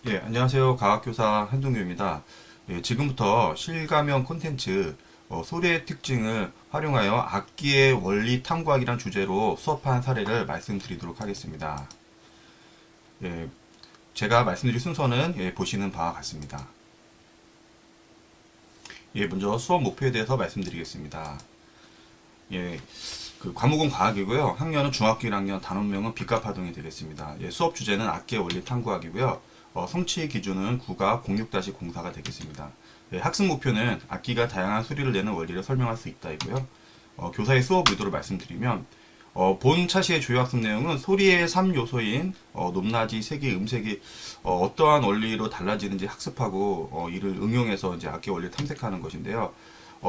예, 안녕하세요. 과학교사 한동규입니다. 예, 지금부터 실감형 콘텐츠, 소리의 특징을 활용하여 악기의 원리 탐구하기란 주제로 수업한 사례를 말씀드리도록 하겠습니다. 예, 제가 말씀드릴 순서는 보시는 바와 같습니다. 예, 먼저 수업 목표에 대해서 말씀드리겠습니다. 예, 그 과목은 과학이고요. 학년은 중학교 1학년, 단원명은 빛과 파동이 되겠습니다. 예, 수업 주제는 악기의 원리 탐구하기고요. 성취 기준은 9가 06-04가 되겠습니다. 예, 학습 목표는 악기가 다양한 소리를 내는 원리를 설명할 수 있다이고요. 교사의 수업 의도를 말씀드리면 본 차시의 주요 학습 내용은 소리의 3요소인 높낮이, 세기, 음색이 어떠한 원리로 달라지는지 학습하고 이를 응용해서 이제 악기 원리를 탐색하는 것인데요.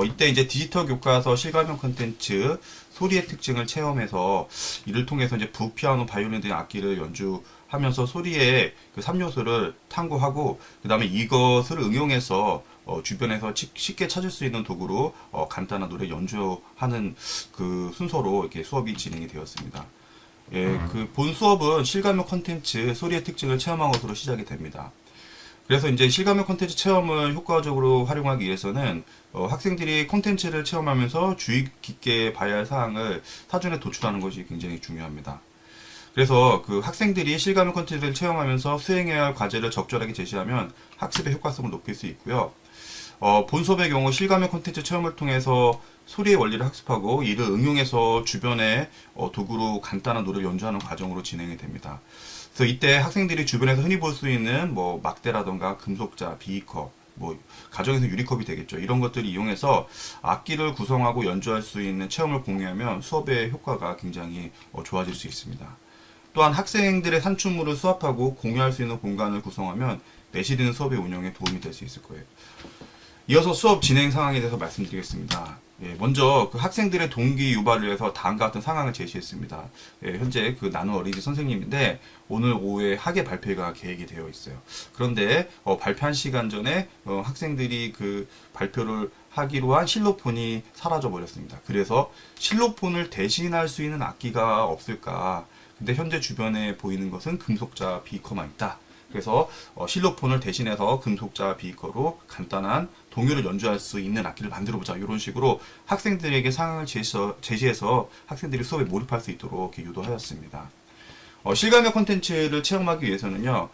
이때 이제 디지털 교과서 실감형 콘텐츠 소리의 특징을 체험해서 이를 통해서 이제 북, 피아노, 바이올린 등 악기를 연주하면서 소리의 그 3요소를 탐구하고 그 다음에 이것을 응용해서 주변에서 쉽게 찾을 수 있는 도구로 간단한 노래 연주하는 그 순서로 이렇게 수업이 진행이 되었습니다. 예, 그 본 수업은 실감형 콘텐츠 소리의 특징을 체험한 것으로 시작이 됩니다. 그래서 이제 실감형 콘텐츠 체험을 효과적으로 활용하기 위해서는 학생들이 콘텐츠를 체험하면서 주의 깊게 봐야 할 사항을 사전에 도출하는 것이 굉장히 중요합니다. 그래서 그 학생들이 실감형 콘텐츠를 체험하면서 수행해야 할 과제를 적절하게 제시하면 학습의 효과성을 높일 수 있고요. 본 수업의 경우 실감형 콘텐츠 체험을 통해서 소리의 원리를 학습하고 이를 응용해서 주변의 도구로 간단한 노래를 연주하는 과정으로 진행이 됩니다. 그래서 이때 학생들이 주변에서 흔히 볼 수 있는 뭐 막대라던가 금속자, 비커, 뭐 가정에서 유리컵이 되겠죠. 이런 것들을 이용해서 악기를 구성하고 연주할 수 있는 체험을 공유하면 수업의 효과가 굉장히 좋아질 수 있습니다. 또한 학생들의 산출물을 수합하고 공유할 수 있는 공간을 구성하면 내실 있는 수업의 운영에 도움이 될 수 있을 거예요. 이어서 수업 진행 상황에 대해서 말씀드리겠습니다. 예, 먼저 그 학생들의 동기 유발을 위해서 다음과 같은 상황을 제시했습니다. 예, 현재 그 나누 어린이집 선생님인데 오늘 오후에 학예 발표가 계획이 되어 있어요. 그런데 발표한 시간 전에 학생들이 그 발표를 하기로 한 실로폰이 사라져 버렸습니다. 그래서 실로폰을 대신할 수 있는 악기가 없을까? 근데 현재 주변에 보이는 것은 금속자 비커만 있다. 그래서 실로폰을 대신해서 금속자 비커로 간단한 동요를 연주할 수 있는 악기를 만들어보자. 이런 식으로 학생들에게 상황을 제시해서 학생들이 수업에 몰입할 수 있도록 이렇게 유도하였습니다. 실감형 콘텐츠를 체험하기 위해서는요,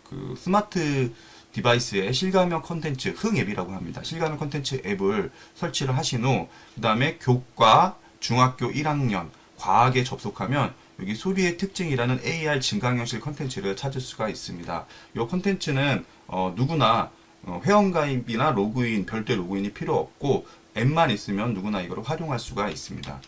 그 스마트 디바이스에 실감형 콘텐츠 흥 앱이라고 합니다. 실감형 콘텐츠 앱을 설치를 하신 후, 그 다음에 교과 중학교 1학년 과학에 접속하면 여기 소리의 특징이라는 AR 증강현실 콘텐츠를 찾을 수가 있습니다. 이 콘텐츠는 누구나 회원가입이나 로그인, 별도의 로그인이 필요 없고 앱만 있으면 누구나 이걸 활용할 수가 있습니다.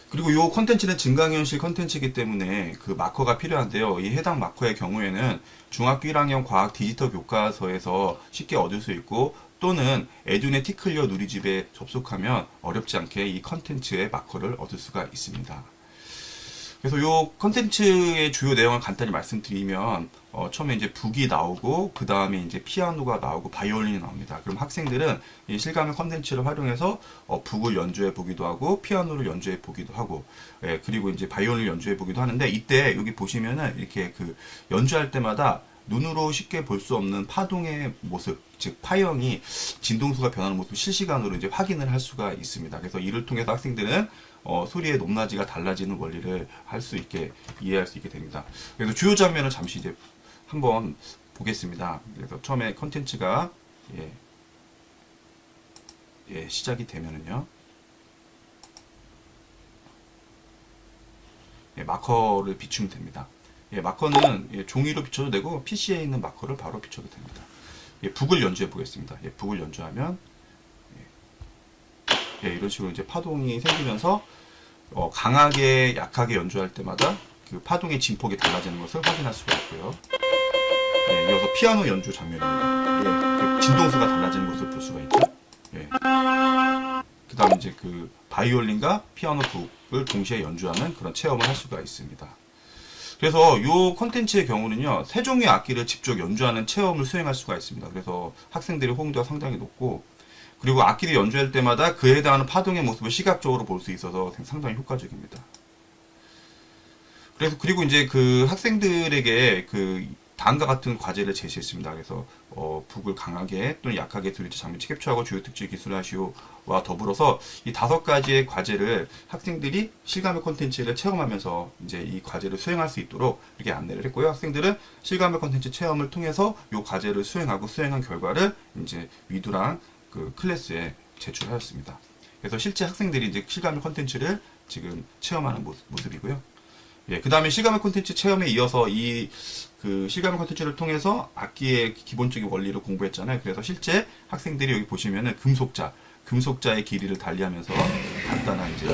그리고 이 콘텐츠는 증강현실 콘텐츠이기 때문에 그 마커가 필요한데요. 이 해당 마커의 경우에는 중학교 1학년 과학 디지털 교과서에서 쉽게 얻을 수 있고 또는 에듀네 티클리어 누리집에 접속하면 어렵지 않게 이 콘텐츠의 마커를 얻을 수가 있습니다. 그래서 이 컨텐츠의 주요 내용을 간단히 말씀드리면 처음에 이제 북이 나오고 그 다음에 이제 피아노가 나오고 바이올린이 나옵니다. 그럼 학생들은 이 실감형 컨텐츠를 활용해서 북을 연주해 보기도 하고 피아노를 연주해 보기도 하고 그리고 이제 바이올린을 연주해 보기도 하는데 이때 여기 보시면은 이렇게 그 연주할 때마다 눈으로 쉽게 볼 수 없는 파동의 모습, 즉 파형이 진동수가 변하는 모습을 실시간으로 이제 확인을 할 수가 있습니다. 그래서 이를 통해서 학생들은 소리의 높낮이가 달라지는 원리를 할 수 있게 이해할 수 있게 됩니다. 그래서 주요 장면을 잠시 이제 한번 보겠습니다. 그래서 처음에 컨텐츠가 시작이 되면은요, 마커를 비추면 됩니다. 마커는 종이로 비춰도 되고 PC에 있는 마커를 바로 비춰도 됩니다. 북을 연주해 보겠습니다. 북을 연주하면 이런 식으로 이제 파동이 생기면서 강하게 약하게 연주할 때마다 그 파동의 진폭이 달라지는 것을 확인할 수가 있고요. 이어서 피아노 연주 장면입니다. 그 진동수가 달라지는 것을 볼 수가 있죠. 그 다음에 이제 그 바이올린과 피아노 북을 동시에 연주하는 그런 체험을 할 수가 있습니다. 그래서 이 콘텐츠의 경우는요, 세 종류의 악기를 직접 연주하는 체험을 수행할 수가 있습니다. 그래서 학생들의 호응도가 상당히 높고, 그리고 악기를 연주할 때마다 그에 해당하는 파동의 모습을 시각적으로 볼 수 있어서 상당히 효과적입니다. 그리고 이제 그 학생들에게 그 다음과 같은 과제를 제시했습니다. 그래서 북을 강하게 또는 약하게 두리째 장비치 캡처하고 주요 특징 기술을 하시오와 더불어서 이 5가지의 과제를 학생들이 실감의 콘텐츠를 체험하면서 이제 이 과제를 수행할 수 있도록 이렇게 안내를 했고요. 학생들은 실감의 콘텐츠 체험을 통해서 이 과제를 수행하고 수행한 결과를 이제 위두랑 그 클래스에 제출하였습니다. 그래서 실제 학생들이 이제 실감의 콘텐츠를 지금 체험하는 모습이고요. 예, 그 다음에 실감의 콘텐츠 체험에 이어서 이 그 실감의 콘텐츠를 통해서 악기의 기본적인 원리를 공부했잖아요. 그래서 실제 학생들이 여기 보시면은 금속자의 길이를 달리하면서 간단한 이제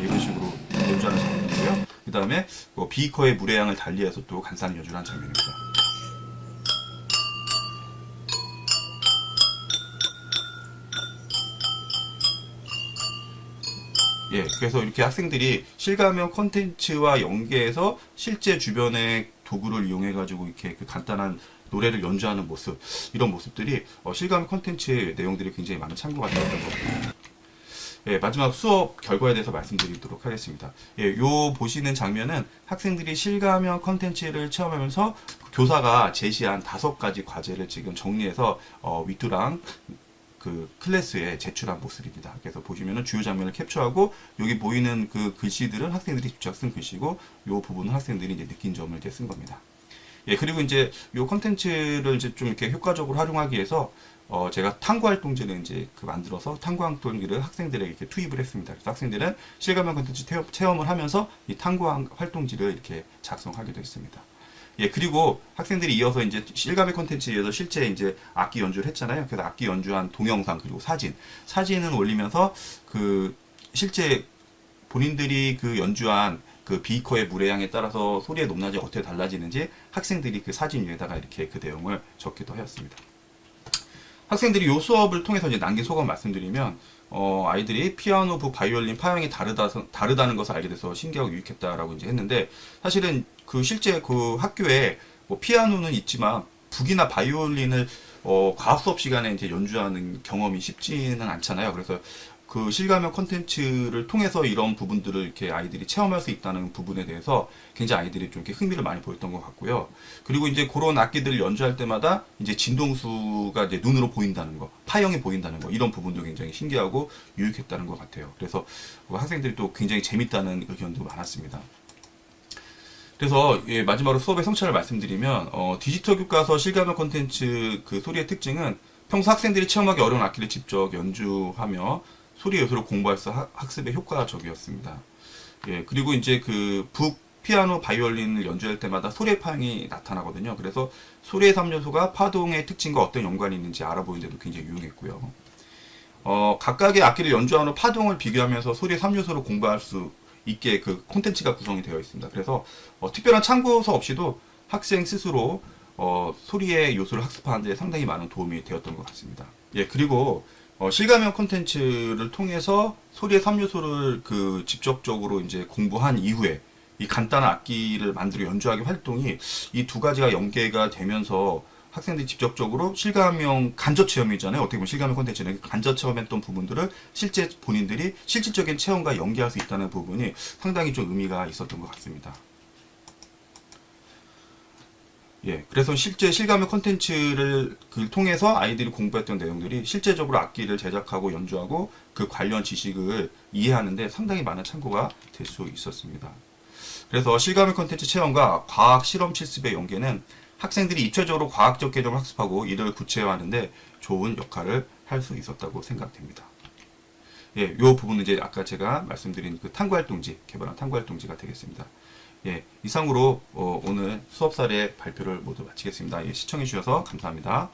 이런 식으로 연주하는 장면이고요. 그 다음에 비커의 물의 양을 달리해서 또 간단히 연주하는 장면입니다. 예, 그래서 이렇게 학생들이 실감형 콘텐츠와 연계해서 실제 주변의 도구를 이용해가지고 이렇게 그 간단한 노래를 연주하는 모습, 이런 모습들이 실감 콘텐츠의 내용들이 굉장히 많은 참고가 되었던 것 같아요. 예, 마지막 수업 결과에 대해서 말씀드리도록 하겠습니다. 예, 요 보시는 장면은 학생들이 실감형 콘텐츠를 체험하면서 교사가 제시한 5가지 과제를 지금 정리해서 위뚜랑 그 클래스에 제출한 모습입니다. 그래서 보시면은 주요 장면을 캡처하고 여기 보이는 그 글씨들은 학생들이 직접 쓴 글씨고 요 부분은 학생들이 이제 느낀 점을 이제 쓴 겁니다. 예, 그리고 이제 요 컨텐츠를 이제 좀 이렇게 효과적으로 활용하기 위해서 제가 탐구 활동지를 이제 그 만들어서 탐구 활동지를 학생들에게 이렇게 투입을 했습니다. 그래서 학생들은 실감형 컨텐츠 체험을 하면서 이 탐구 활동지를 이렇게 작성하기도 했습니다. 예, 그리고 학생들이 이어서 이제 실감의 콘텐츠에 이어서 실제 이제 악기 연주를 했잖아요. 그래서 악기 연주한 동영상 그리고 사진을 올리면서 그 실제 본인들이 그 연주한 그 비커의 물의 양에 따라서 소리의 높낮이가 어떻게 달라지는지 학생들이 그 사진 위에다가 이렇게 그 내용을 적기도 하였습니다. 학생들이 이 수업을 통해서 이제 남긴 소감 말씀드리면 아이들이 피아노, 북, 바이올린, 파형이 다르다는 것을 알게 돼서 신기하고 유익했다라고 이제 했는데 사실은 그 실제 그 학교에 뭐 피아노는 있지만 북이나 바이올린을 과학 수업 시간에 이제 연주하는 경험이 쉽지는 않잖아요. 그래서 그 실감형 콘텐츠를 통해서 이런 부분들을 이렇게 아이들이 체험할 수 있다는 부분에 대해서 굉장히 아이들이 좀 이렇게 흥미를 많이 보였던 것 같고요. 그리고 이제 그런 악기들을 연주할 때마다 이제 진동수가 이제 눈으로 보인다는 거, 파형이 보인다는 거, 이런 부분도 굉장히 신기하고 유익했다는 것 같아요. 그래서 학생들이 또 굉장히 재밌다는 의견도 많았습니다. 그래서 예, 마지막으로 수업의 성찰을 말씀드리면 디지털 교과서 실감형 콘텐츠 그 소리의 특징은 평소 학생들이 체험하기 어려운 악기를 직접 연주하며 소리 요소를 공부해서 학습에 효과적이었습니다. 예, 그리고 이제 그 북, 피아노, 바이올린을 연주할 때마다 소리의 파형이 나타나거든요. 그래서 소리의 3요소가 파동의 특징과 어떤 연관이 있는지 알아보는 데도 굉장히 유용했고요. 각각의 악기를 연주하는 파동을 비교하면서 소리의 3요소를 공부할 수 있게 그 콘텐츠가 구성이 되어 있습니다. 그래서 특별한 참고서 없이도 학생 스스로 소리의 요소를 학습하는 데 상당히 많은 도움이 되었던 것 같습니다. 예, 그리고 실감형 콘텐츠를 통해서 소리의 3요소를 그 직접적으로 이제 공부한 이후에 이 간단한 악기를 만들어 연주하기 활동이 이 2가지가 연계가 되면서 학생들이 직접적으로 실감형 간접 체험이잖아요. 어떻게 보면 실감형 콘텐츠는 간접 체험했던 부분들을 실제 본인들이 실질적인 체험과 연계할 수 있다는 부분이 상당히 좀 의미가 있었던 것 같습니다. 예, 그래서 실제 실감형 콘텐츠를 통해서 아이들이 공부했던 내용들이 실제적으로 악기를 제작하고 연주하고 그 관련 지식을 이해하는데 상당히 많은 참고가 될 수 있었습니다. 그래서 실감형 콘텐츠 체험과 과학 실험 실습의 연계는 학생들이 입체적으로 과학적 개념을 학습하고 이를 구체화하는데 좋은 역할을 할 수 있었다고 생각됩니다. 예, 이 부분은 이제 아까 제가 말씀드린 그 탐구활동지, 개발한 탐구활동지가 되겠습니다. 예, 이상으로 오늘 수업 사례 발표를 모두 마치겠습니다. 예, 시청해 주셔서 감사합니다.